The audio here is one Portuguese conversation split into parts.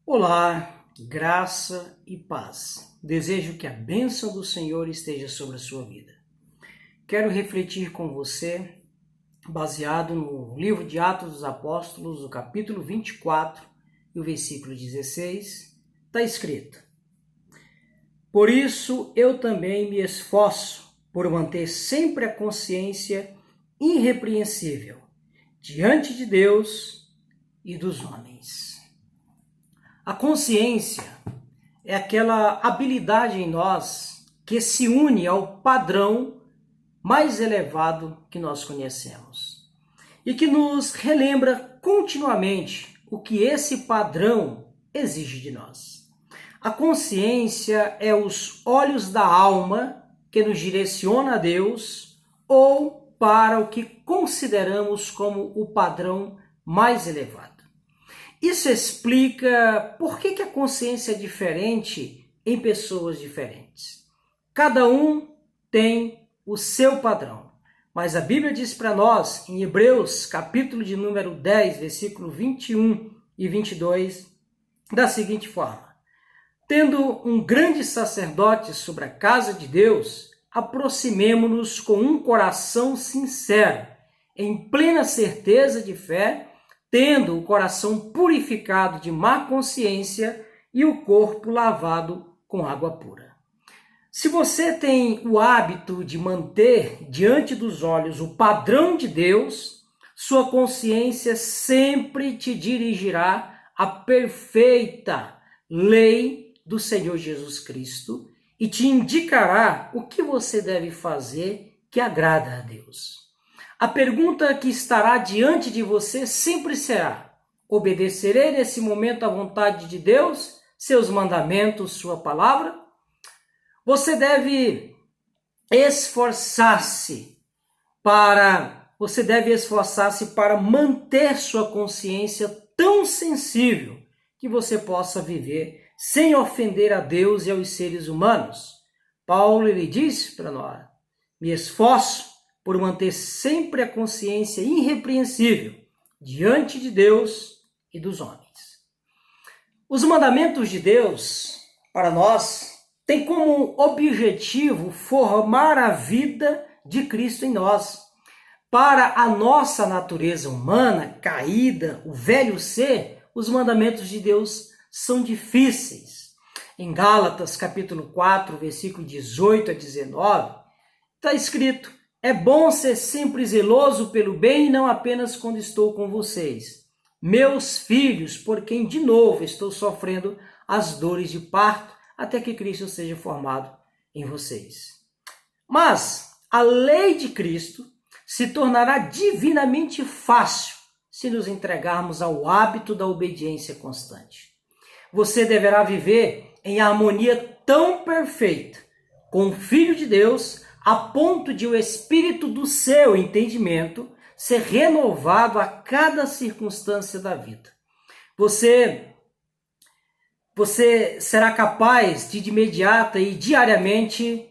Olá, graça e paz. Desejo que a bênção do Senhor esteja sobre a sua vida. Quero refletir com você, baseado no livro de Atos dos Apóstolos, o capítulo 24 e o versículo 16. Está escrito: Por isso eu também me esforço por manter sempre a consciência irrepreensível diante de Deus e dos homens. A consciência é aquela habilidade em nós que se une ao padrão mais elevado que nós conhecemos e que nos relembra continuamente o que esse padrão exige de nós. A consciência é os olhos da alma que nos direciona a Deus ou para o que consideramos como o padrão mais elevado. Isso explica por que a consciência é diferente em pessoas diferentes. Cada um tem o seu padrão, mas a Bíblia diz para nós, em Hebreus, capítulo de número 10, versículo 21 e 22, da seguinte forma: Tendo um grande sacerdote sobre a casa de Deus, aproximemo-nos com um coração sincero, em plena certeza de fé, tendo o coração purificado de má consciência e o corpo lavado com água pura. Se você tem o hábito de manter diante dos olhos o padrão de Deus, sua consciência sempre te dirigirá à perfeita lei do Senhor Jesus Cristo e te indicará o que você deve fazer que agrada a Deus. A pergunta que estará diante de você sempre será: obedecerei nesse momento à vontade de Deus, seus mandamentos, sua palavra? Você deve esforçar-se para manter sua consciência tão sensível que você possa viver sem ofender a Deus e aos seres humanos. Paulo ele diz para nós: me esforço por manter sempre a consciência irrepreensível diante de Deus e dos homens. Os mandamentos de Deus, para nós, têm como objetivo formar a vida de Cristo em nós. Para a nossa natureza humana caída, o velho ser, os mandamentos de Deus são difíceis. Em Gálatas, capítulo 4, versículo 18 a 19, está escrito: é bom ser sempre zeloso pelo bem e não apenas quando estou com vocês, meus filhos, por quem de novo estou sofrendo as dores de parto, até que Cristo seja formado em vocês. Mas a lei de Cristo se tornará divinamente fácil se nos entregarmos ao hábito da obediência constante. Você deverá viver em harmonia tão perfeita com o Filho de Deus, a ponto de o espírito do seu entendimento ser renovado a cada circunstância da vida. Você será capaz de imediata e diariamente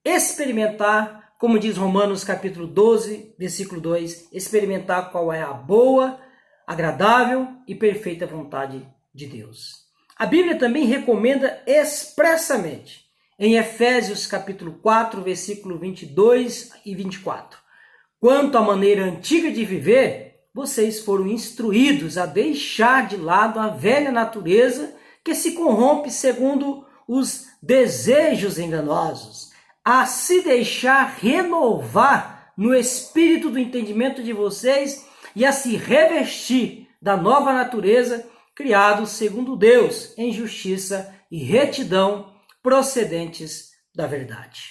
experimentar, como diz Romanos capítulo 12, versículo 2, experimentar qual é a boa, agradável e perfeita vontade de Deus. A Bíblia também recomenda expressamente, em Efésios capítulo 4, versículo 22 e 24. Quanto à maneira antiga de viver, vocês foram instruídos a deixar de lado a velha natureza que se corrompe segundo os desejos enganosos, a se deixar renovar no espírito do entendimento de vocês e a se revestir da nova natureza, criado segundo Deus, em justiça e retidão, procedentes da verdade.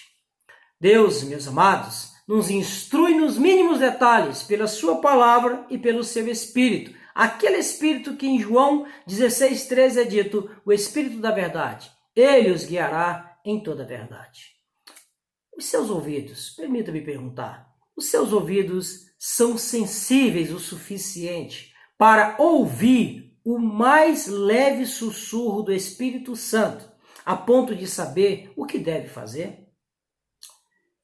Deus, meus amados, nos instrui nos mínimos detalhes pela sua palavra e pelo seu Espírito. Aquele Espírito que em João 16,13 é dito, o Espírito da verdade. Ele os guiará em toda a verdade. Os seus ouvidos, permita-me perguntar, os seus ouvidos são sensíveis o suficiente para ouvir o mais leve sussurro do Espírito Santo, a ponto de saber o que deve fazer?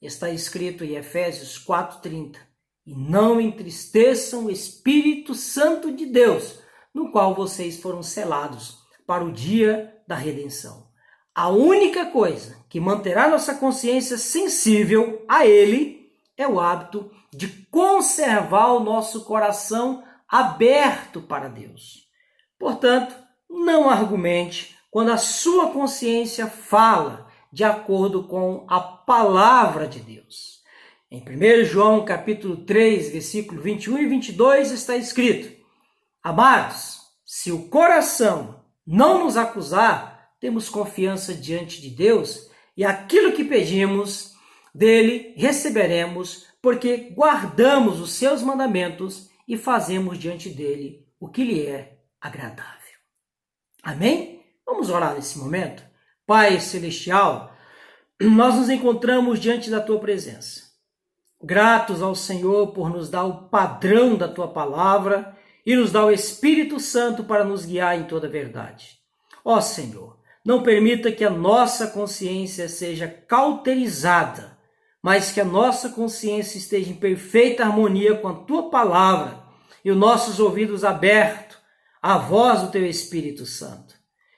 Está escrito em Efésios 4,30. E não entristeçam o Espírito Santo de Deus, no qual vocês foram selados para o dia da redenção. A única coisa que manterá nossa consciência sensível a Ele é o hábito de conservar o nosso coração aberto para Deus. Portanto, não argumente quando a sua consciência fala de acordo com a palavra de Deus. Em 1 João capítulo 3, versículo 21 e 22 está escrito: Amados, se o coração não nos acusar, temos confiança diante de Deus e aquilo que pedimos dele receberemos, porque guardamos os seus mandamentos e fazemos diante dele o que lhe é agradável. Amém? Vamos orar nesse momento? Pai Celestial, nós nos encontramos diante da Tua presença. Gratos ao Senhor por nos dar o padrão da Tua palavra e nos dar o Espírito Santo para nos guiar em toda a verdade. Ó Senhor, não permita que a nossa consciência seja cauterizada, mas que a nossa consciência esteja em perfeita harmonia com a Tua palavra e os nossos ouvidos abertos à voz do Teu Espírito Santo.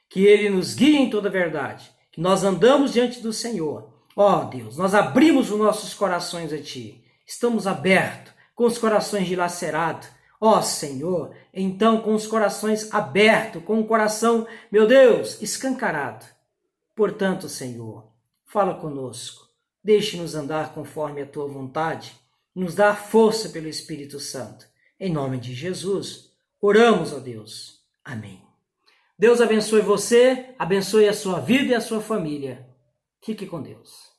Que Ele nos guie em toda a verdade, que nós andamos diante do Senhor. Ó Deus, nós abrimos os nossos corações a Ti, estamos abertos, com os corações dilacerados. Ó Senhor, então com os corações abertos, com o coração, meu Deus, escancarado. Portanto, Senhor, fala conosco, deixe-nos andar conforme a Tua vontade, nos dá força pelo Espírito Santo. Em nome de Jesus, oramos, ó Deus. Amém. Deus abençoe você, abençoe a sua vida e a sua família. Fique com Deus.